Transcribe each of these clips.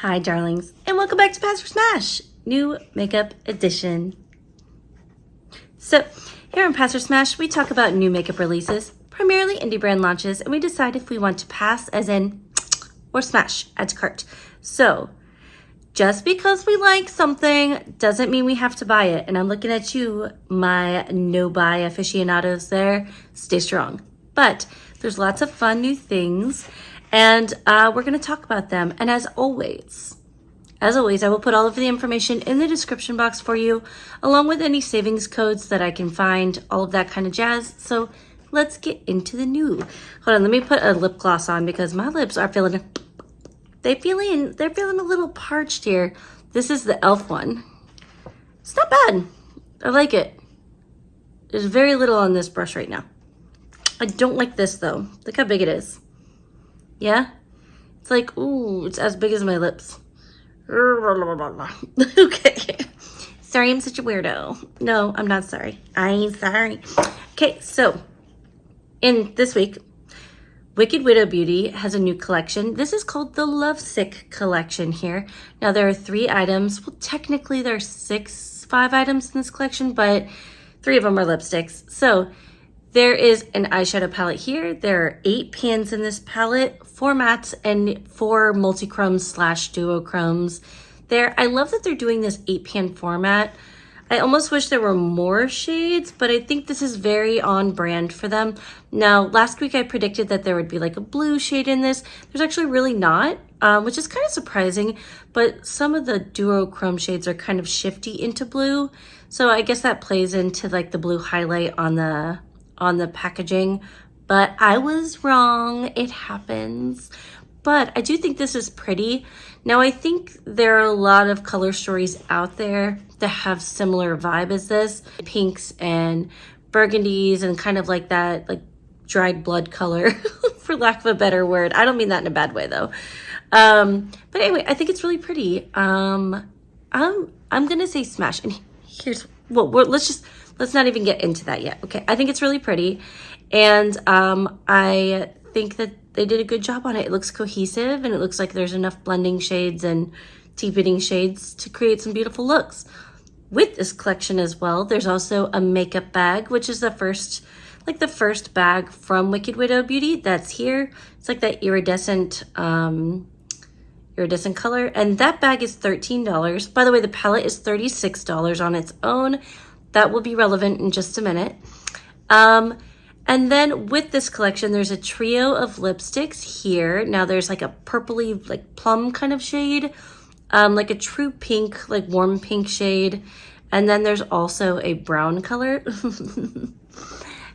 Hi darlings, and welcome back to Pass or Smash, new makeup edition. So here on Pass or Smash, we talk about new makeup releases, primarily indie brand launches, and we decide if we want to pass as in or smash, add to cart. So just because we like something doesn't mean we have to buy it. And I'm looking at you, my no buy aficionados there, stay strong. But there's lots of fun new things. And we're going to talk about them. And as always, I will put all of the information in the description box for you, along with any savings codes that I can find, all of that kind of jazz. So let's get into the new. Hold on, let me put a lip gloss on because my lips are feeling, they're feeling a little parched here. This is the e.l.f. one. It's not bad. I like it. There's very little on this brush right now. I don't like this though. Look how big it is. Yeah? It's like, ooh, it's as big as my lips. Okay. Sorry, I'm such a weirdo. No, I'm not sorry. I'm sorry. Okay, so in this week, Wicked Widow Beauty has a new collection. This is called the Lovesick collection here. Now there are 3 items. Well, technically there are 5 items in this collection, but 3 of them are lipsticks. So there is an eyeshadow palette here. There are 8 pans in this palette, 4 mattes and 4 multichromes / duochromes. I love that they're doing this 8-pan format. I almost wish there were more shades, but I think this is very on brand for them. Now, last week I predicted that there would be like a blue shade in this. There's actually really not, which is kind of surprising, but some of the duochrome shades are kind of shifty into blue. So I guess that plays into like the blue highlight on the packaging, but I was wrong. It happens. But I do think this is pretty. Now, I think there are a lot of color stories out there that have similar vibe as this. Pinks and burgundies and kind of like that, like dried blood color, for lack of a better word. I don't mean that in a bad way though. But anyway, I think it's really pretty. I'm gonna say smash. And here's, well, let's not even get into that yet. Okay, I think it's really pretty. And I think that they did a good job on it. It looks cohesive and it looks like there's enough blending shades and deepening shades to create some beautiful looks. With this collection as well, there's also a makeup bag, which is the first bag from Wicked Widow Beauty that's here. It's like that iridescent color. And that bag is $13. By the way, the palette is $36 on its own. That will be relevant in just a minute. And then with this collection, there's a trio of lipsticks here. Now there's like a purpley, like plum kind of shade, like a true pink, like warm pink shade. And then there's also a brown color.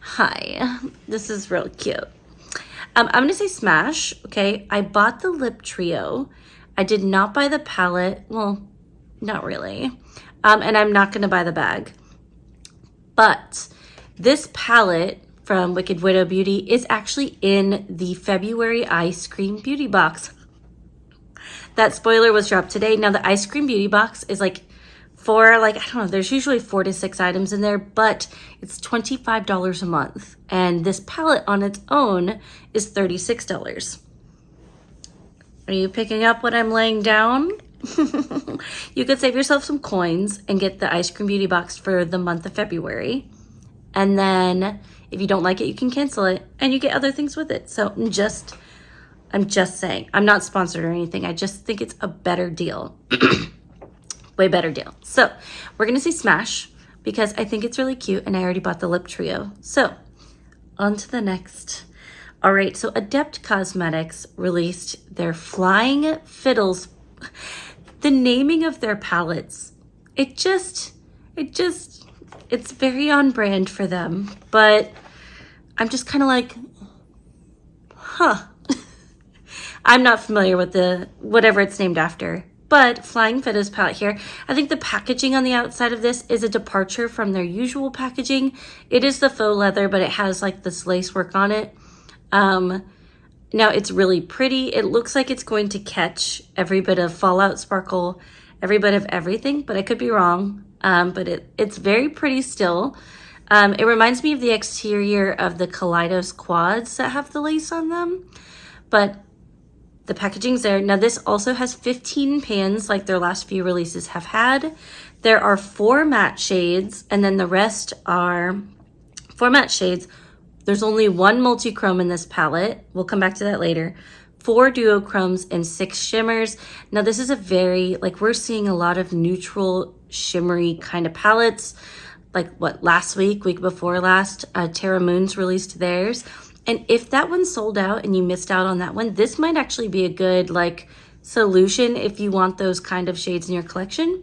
Hi, this is real cute. I'm gonna say smash, okay? I bought the lip trio. I did not buy the palette. Well, not really. And I'm not gonna buy the bag. But this palette from Wicked Widow Beauty is actually in the February Eyescream beauty box. That spoiler was dropped today. Now the Eyescream beauty box is like I don't know, there's usually 4 to 6 items in there, but it's $25 a month. And this palette on its own is $36. Are you picking up what I'm laying down? You could save yourself some coins and get the Eyescream beauty box for the month of February. And then if you don't like it, you can cancel it and you get other things with it. So I'm just saying, I'm not sponsored or anything. I just think it's a better deal. Way better deal. So we're going to say smash because I think it's really cute and I already bought the lip trio. So on to the next. All right. So Adept Cosmetics released their Flying Fiddles. The naming of their palettes, it's very on brand for them, but I'm just kind of like, huh. I'm not familiar with whatever it's named after, but Flying Fiddles palette here. I think the packaging on the outside of this is a departure from their usual packaging. It is the faux leather, but it has like this lace work on it. Now it's really pretty. It looks like it's going to catch every bit of fallout sparkle, every bit of everything, but I could be wrong. But it's very pretty still. It reminds me of the exterior of the Kaleidos quads that have the lace on them, but The packaging's there. Now this also has 15 pans like their last few releases have had. There are 4 matte shades, and then the rest are 4 matte shades. There's only 1 multichrome in this palette. We'll come back to that later. 4 duochromes and 6 shimmers. Now this is a very, like, we're seeing a lot of neutral shimmery kind of palettes. Like what, last week before last, Terra Moons released theirs. And if that one sold out and you missed out on that one, this might actually be a good like solution if you want those kind of shades in your collection.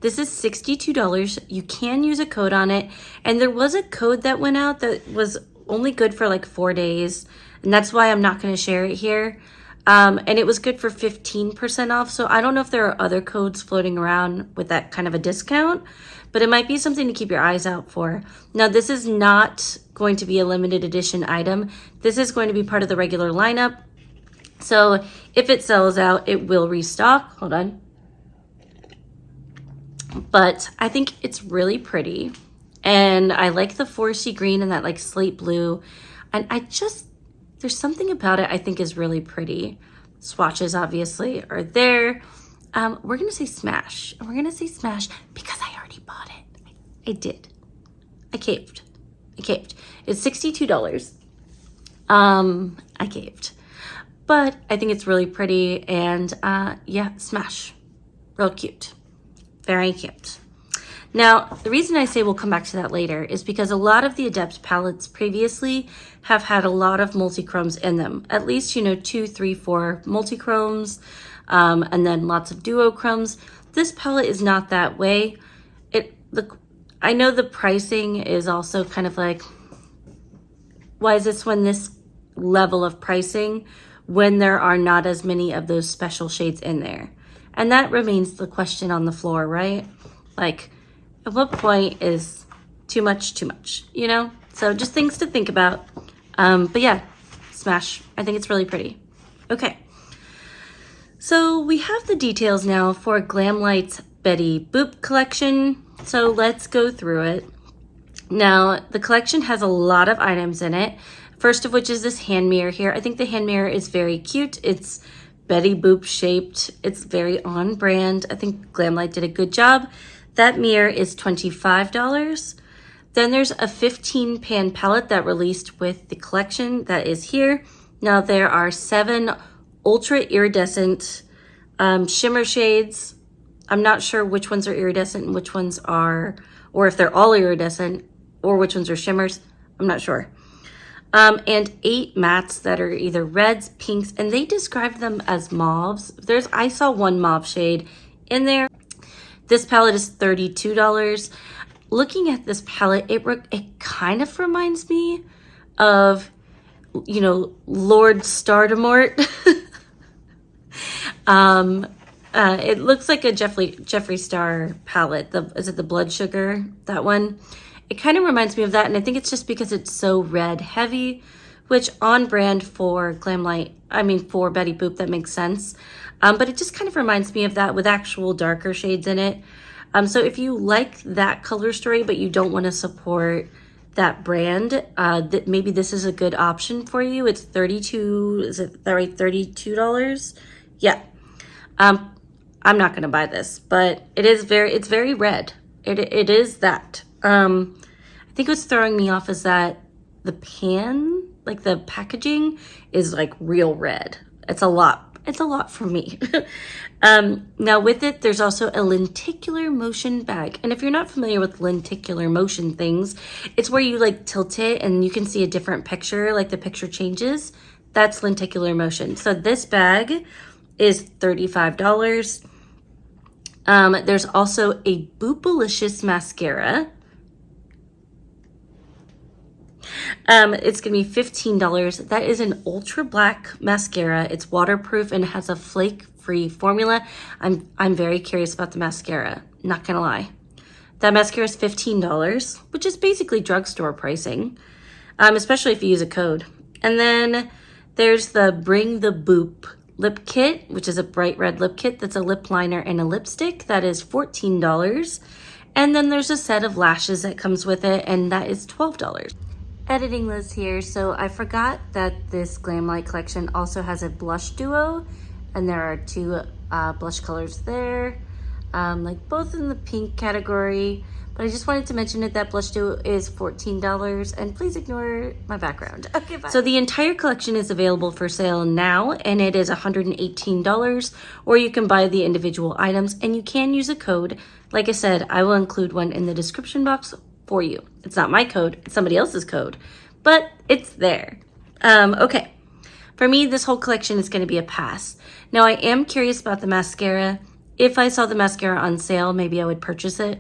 This is $62. You can use a code on it. And there was a code that went out that was only good for like 4 days. And that's why I'm not going to share it here. And it was good for 15% off. So I don't know if there are other codes floating around with that kind of a discount, but it might be something to keep your eyes out for. Now, this is not going to be a limited edition item. This is going to be part of the regular lineup. So if it sells out, it will restock. Hold on. But I think it's really pretty. And I like the foresty green and that like slate blue. And there's something about it I think is really pretty. Swatches obviously are there. We're gonna say smash. And we're gonna say smash because I already bought it. I did. I caved. It's $62. I caved. But I think it's really pretty and yeah, smash. Real cute. Very cute. Now, the reason I say we'll come back to that later is because a lot of the Adept palettes previously have had a lot of multichromes in them. At least, 2, 3, 4 multichromes, and then lots of duochromes. This palette is not that way. I know the pricing is also kind of like, why is this level of pricing when there are not as many of those special shades in there? And that remains the question on the floor, right? Like, at what point is too much, So just things to think about. But yeah, smash. I think it's really pretty. Okay. So we have the details now for Glamlight's Betty Boop collection. So let's go through it. Now, the collection has a lot of items in it. First of which is this hand mirror here. I think the hand mirror is very cute. It's Betty Boop shaped. It's very on brand. I think Glamlight did a good job. That mirror is $25. Then there's a 15 pan palette that released with the collection that is here. Now there are 7 ultra iridescent shimmer shades. I'm not sure which ones are iridescent and which ones are, or if they're all iridescent or which ones are shimmers. I'm not sure. And 8 mattes that are either reds, pinks, and they described them as mauves. I saw 1 mauve shade in there. This palette is $32. Looking at this palette, it kind of reminds me of, Lord Stardamort. It looks like a Jeffree Star palette. Is it the Blood Sugar? That one. It kind of reminds me of that, and I think it's just because it's so red heavy, which on brand for for Betty Boop, that makes sense. But it just kind of reminds me of that with actual darker shades in it. So if you like that color story, but you don't want to support that brand, maybe this is a good option for you. It's $32? Yeah. I'm not going to buy this, but it's very red. It is that. I think what's throwing me off is that the pan, like the packaging, is like real red. It's a lot for me. Now with it, there's also a lenticular motion bag. And if you're not familiar with lenticular motion things, it's where you like tilt it and you can see a different picture, like the picture changes. That's lenticular motion. So this bag is $35. There's also a Boopalicious mascara. It's gonna be $15. That is an ultra black mascara. It's waterproof and has a flake-free formula. I'm very curious about the mascara, not gonna lie. That mascara is $15, which is basically drugstore pricing, especially if you use a code. And then there's the Bring the Boop lip kit, which is a bright red lip kit that's a lip liner and a lipstick. That is $14. And then there's a set of lashes that comes with it, and that is $12. Editing Liz here, so I forgot that this Glamlight collection also has a blush duo, And there are two blush colors there, like both in the pink category. But I just wanted to mention that blush duo is $14, and please ignore my background. Okay, bye. So the entire collection is available for sale now, and it is $118, or you can buy the individual items, and you can use a code. Like I said, I will include one in the description box for you. It's not my code, it's somebody else's code, but it's there. Okay, for me, this whole collection is gonna be a pass. Now, I am curious about the mascara. If I saw the mascara on sale, maybe I would purchase it.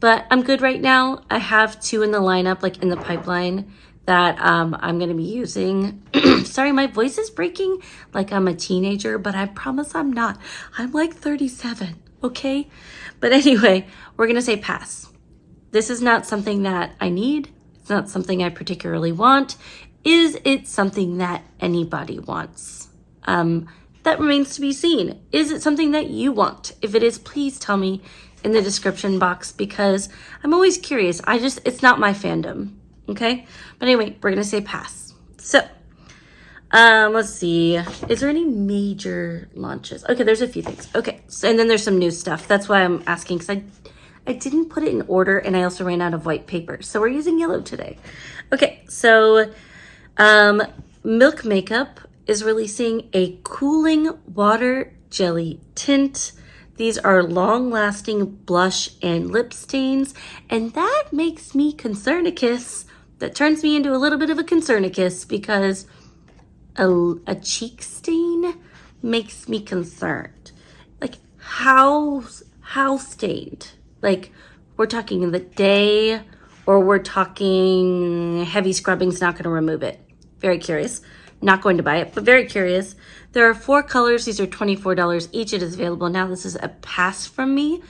But I'm good right now. I have two in the lineup, like in the pipeline, that I'm going to be using. Sorry, my voice is breaking like I'm a teenager, but I promise I'm not. I'm like 37, okay? But anyway, we're going to say pass. This is not something that I need. It's not something I particularly want. Is it something that anybody wants? That remains to be seen. Is it something that you want? If it is, please tell me in the description box, because I'm always curious. It's not my fandom, okay? But anyway, we're gonna say pass. So, let's see. Is there any major launches? Okay, there's a few things. Okay, so, and then there's some new stuff. That's why I'm asking, because I didn't put it in order, and I also ran out of white paper. So we're using yellow today. Okay, so Milk Makeup is releasing a cooling water jelly tint. These are long-lasting blush and lip stains, and that makes me concernicus. That turns me into a little bit of a concernicus, because a cheek stain makes me concerned. Like, how stained? Like, we're talking in the day, or we're talking heavy scrubbing's not gonna remove it. Very curious. Not going to buy it, but very curious. There are 4 colors. These are $24 each. It is available now. This is a pass from me.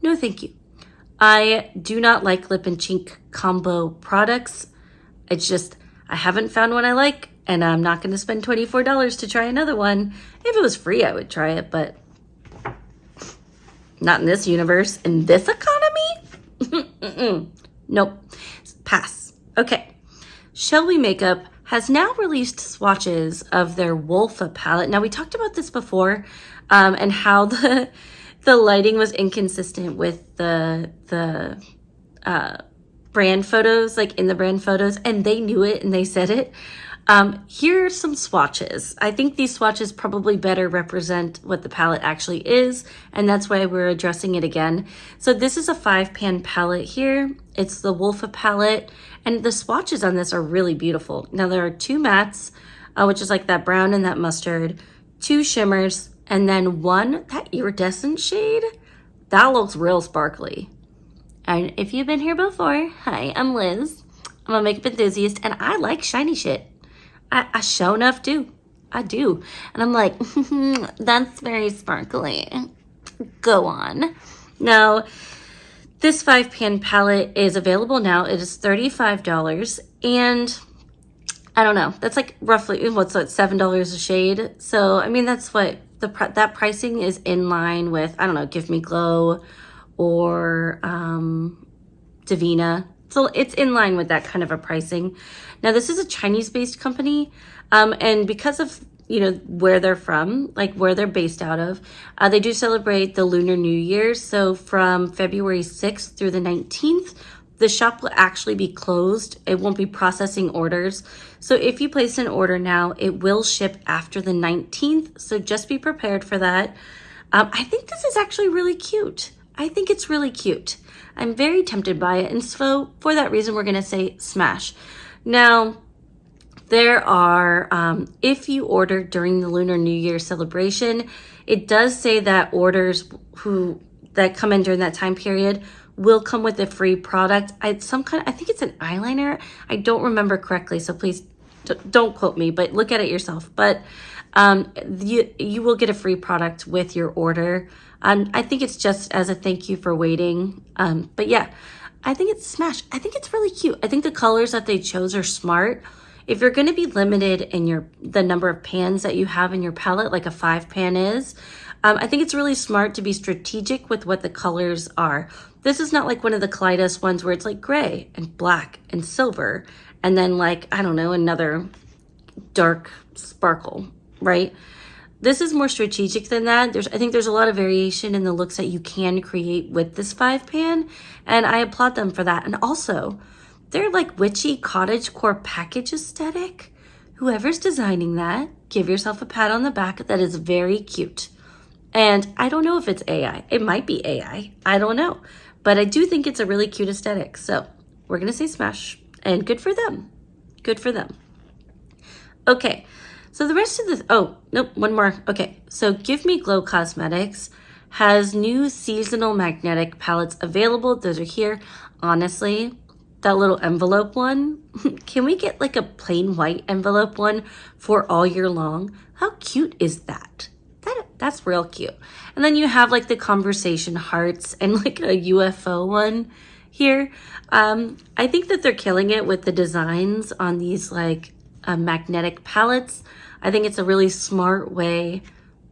No, thank you. I do not like lip and cheek combo products. I haven't found one I like, and I'm not going to spend $24 to try another one. If it was free, I would try it, but not in this universe, in this economy. Nope. Pass. Okay. Shall We Makeup has now released swatches of their Wolfa palette. Now, we talked about this before, and how the lighting was inconsistent with the brand photos, like in the brand photos, and they knew it and they said it. Here are some swatches. I think these swatches probably better represent what the palette actually is, and that's why we're addressing it again. So this is a 5-pan palette here. It's the Wolfa palette, and the swatches on this are really beautiful. Now, there are 2 mattes, which is like that brown and that mustard, 2 shimmers, and then that iridescent shade. That looks real sparkly. And if you've been here before, hi, I'm Liz. I'm a makeup enthusiast, and I like shiny shit. I sure enough do. I do. And I'm like, that's very sparkly. Go on. Now, this 5-pan palette is available now. It is $35. And I don't know. That's like roughly, what's that, $7 a shade? So, I mean, that's what, that pricing is in line with, I don't know, Give Me Glow or Divina. So it's in line with that kind of a pricing. Now, this is a Chinese-based company, and because of, where they're from, like where they're based out of, they do celebrate the Lunar New Year. So from February 6th through the 19th, the shop will actually be closed. It won't be processing orders. So if you place an order now, it will ship after the 19th. So just be prepared for that. I think this is actually really cute. I think it's really cute. I'm very tempted by it. And so for that reason, we're going to say smash. Now, there are, if you order during the Lunar New Year celebration, it does say that orders that come in during that time period will come with a free product. I think it's an eyeliner. I don't remember correctly, so please don't quote me, but look at it yourself. But you will get a free product with your order. I think it's just as a thank you for waiting. But yeah, I think it's smash. I think it's really cute. I think the colors that they chose are smart. If you're going to be limited in the number of pans that you have in your palette, like a 5-pan is, I think it's really smart to be strategic with what the colors are. This is not like one of the Kaleidos ones where it's like gray and black and silver, and then like, I don't know, another dark sparkle, right? this is more strategic than that. I think there's a lot of variation in the looks that you can create with this 5-pan, and I applaud them for that. And also, they're like witchy cottagecore package aesthetic. Whoever's designing that, give yourself a pat on the back. That is very cute. And I don't know if it's AI. It might be AI. I don't know. But I do think it's a really cute aesthetic. So we're going to say smash. And good for them. Good for them. Okay. So the rest of the... Oh, nope. One more. Okay. So Give Me Glow Cosmetics has new seasonal magnetic palettes available. Those are here. Honestly, that little envelope one. Can we get like a plain white envelope one for all year long? How cute is that? That's real cute. And then you have like the conversation hearts and like a UFO one here. I think that they're killing it with the designs on these like magnetic palettes. I think it's a really smart way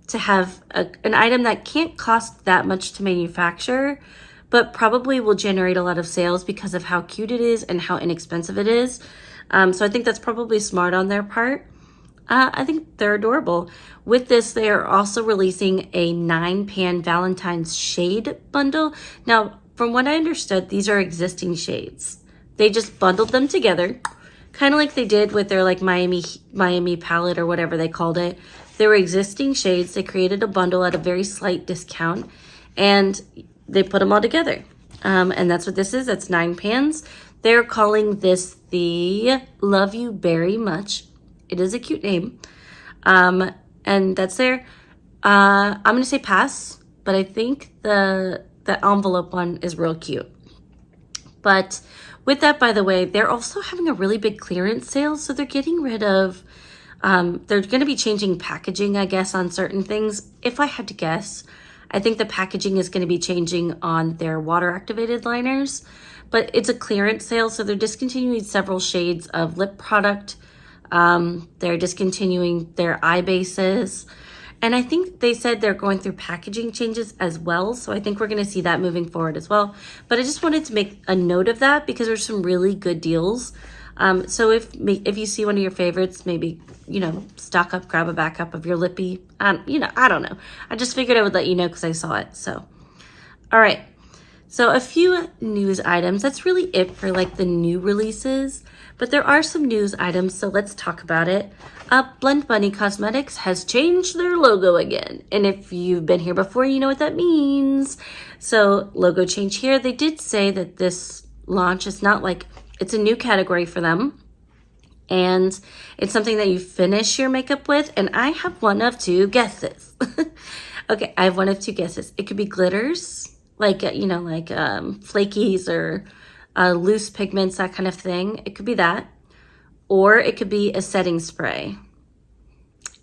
to have an item that can't cost that much to manufacture, but probably will generate a lot of sales because of how cute it is and how inexpensive it is. So I think that's probably smart on their part. I think they're adorable. With this, they are also releasing a 9-pan Valentine's shade bundle. Now, from what I understood, these are existing shades. They just bundled them together, kind of like they did with their like Miami palette or whatever they called it. They were existing shades. They created a bundle at a very slight discount, and they put them all together. And that's what this is. That's 9 pans. They're calling this the Love You Very Much. It is a cute name. And that's there. I'm going to say pass, but I think the envelope one is real cute. But with that, by the way, they're also having a really big clearance sale. So they're getting rid of, they're going to be changing packaging, I guess, on certain things. If I had to guess, I think the packaging is going to be changing on their water activated liners, but it's a clearance sale. So they're discontinuing several shades of lip product. They're discontinuing their eye bases. And I think they said they're going through packaging changes as well. So I think we're going to see that moving forward as well. But I just wanted to make a note of that because there's some really good deals. So if you see one of your favorites, maybe, stock up, grab a backup of your lippy. I don't know. I just figured I would let you know because I saw it. So, all right. So a few news items. That's really it for like the new releases. But there are some news items, so let's talk about it. Blend Bunny Cosmetics has changed their logo again. And if you've been here before, you know what that means. So logo change here. They did say that this launch is not like, it's a new category for them. And it's something that you finish your makeup with. And I have one of two guesses. Okay, I have one of two guesses. It could be glitters, like, flakies or loose pigments, that kind of thing. It could be that. Or it could be a setting spray.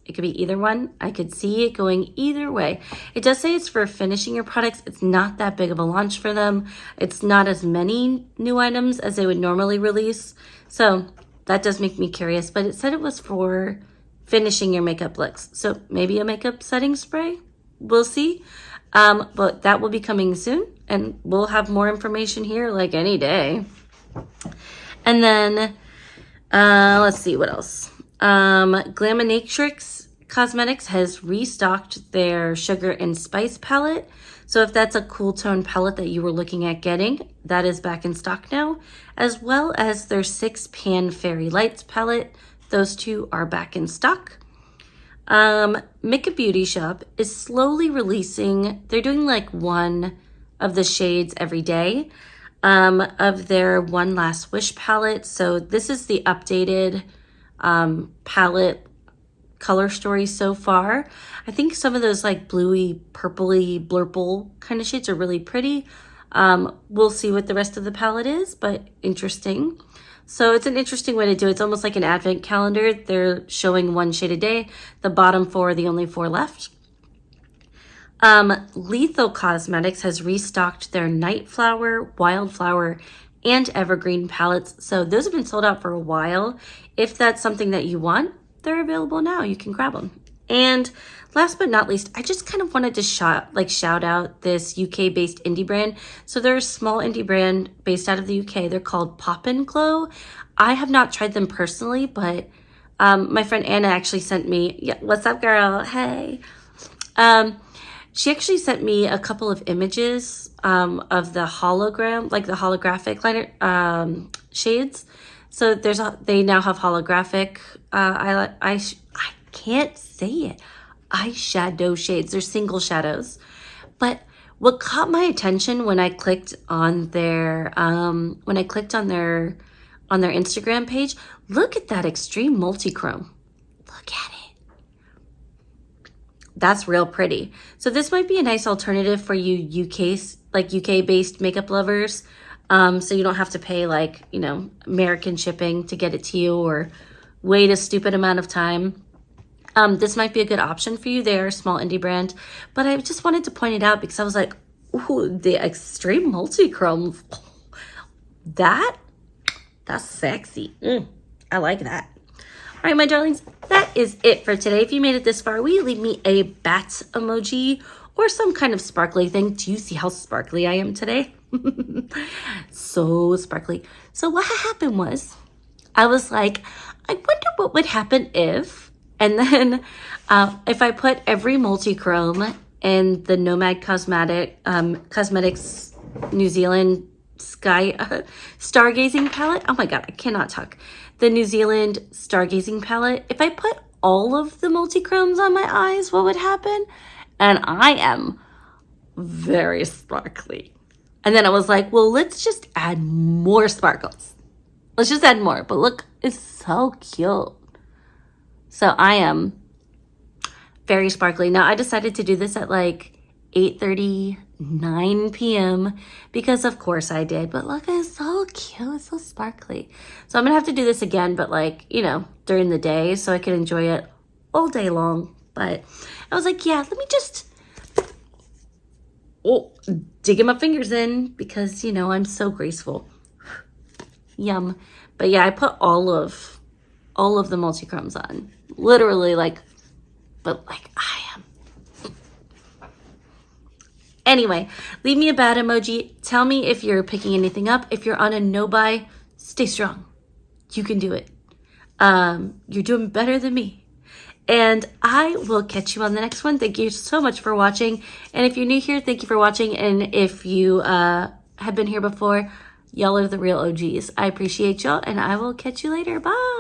It could be either one. I could see it going either way. It does say it's for finishing your products. It's not that big of a launch for them. It's not as many new items as they would normally release. So that does make me curious. But it said it was for finishing your makeup looks. So maybe a makeup setting spray? We'll see. But that will be coming soon. And we'll have more information here like any day. And then, let's see what else. Glaminatrix Cosmetics has restocked their Sugar and Spice palette. So if that's a cool tone palette that you were looking at getting, that is back in stock now, as well as their 6-pan Fairy Lights palette. Those two are back in stock. Makeup Beauty Shop is slowly releasing, they're doing like one of the shades every day of their One Last Wish palette. So this is the updated palette color story so far. I think some of those like bluey, purpley, blurple kind of shades are really pretty. We'll see what the rest of the palette is, but interesting. So it's an interesting way to do it. It's almost like an advent calendar. They're showing one shade a day. The bottom 4 are the only 4 left. Lethal Cosmetics has restocked their Nightflower, Wildflower, and Evergreen palettes. So those have been sold out for a while. If that's something that you want, they're available now. You can grab them. And last but not least, I just kind of wanted to shout out this UK-based indie brand. So they're a small indie brand based out of the UK. They're called Popp Glow. I have not tried them personally, but My friend Anna actually sent me, yeah, what's up, girl? Hey. She actually sent me a couple of images of the hologram, like the holographic liner shades. So they now have holographic I can't say it. Eyeshadow shades. They're single shadows. But what caught my attention when I clicked on their Instagram page, look at that extreme multichrome. Look at it. That's real pretty. So this might be a nice alternative for you UK based makeup lovers. So you don't have to pay like, you know, American shipping to get it to you or wait a stupid amount of time. This might be a good option for you. They're a small indie brand, but I just wanted to point it out because I was like, ooh, the extreme multichrome. That's sexy. I like that. All right, my darlings, that is it for today. If you made it this far, will you leave me a bat emoji or some kind of sparkly thing? Do you see how sparkly I am today? So sparkly. So what happened was, I was like, I wonder what would happen if, and then if I put every multichrome in the Nomad Cosmetics New Zealand Stargazing palette. Oh my God, I cannot talk. The New Zealand Stargazing palette. If I put all of the multichromes on my eyes, what would happen? And I am very sparkly. And then I was like, well, let's just add more sparkles. Let's just add more. But look, it's so cute. So I am very sparkly. Now I decided to do this at like 8:30, 9 p.m. because of course I did. But look, it's so cute. It's so sparkly. So I'm going to have to do this again, but like, you know, during the day so I can enjoy it all day long. But I was like, yeah, let me just digging my fingers in because, you know, I'm so graceful. Yum. But yeah, I put all of the multichromes on. Literally like, but like I am. Anyway, leave me a bad emoji. Tell me if you're picking anything up. If you're on a no buy, stay strong. You can do it. You're doing better than me. And I will catch you on the next one. Thank you so much for watching. And if you're new here, thank you for watching. And if you have been here before, y'all are the real OGs. I appreciate y'all, and I will catch you later. Bye.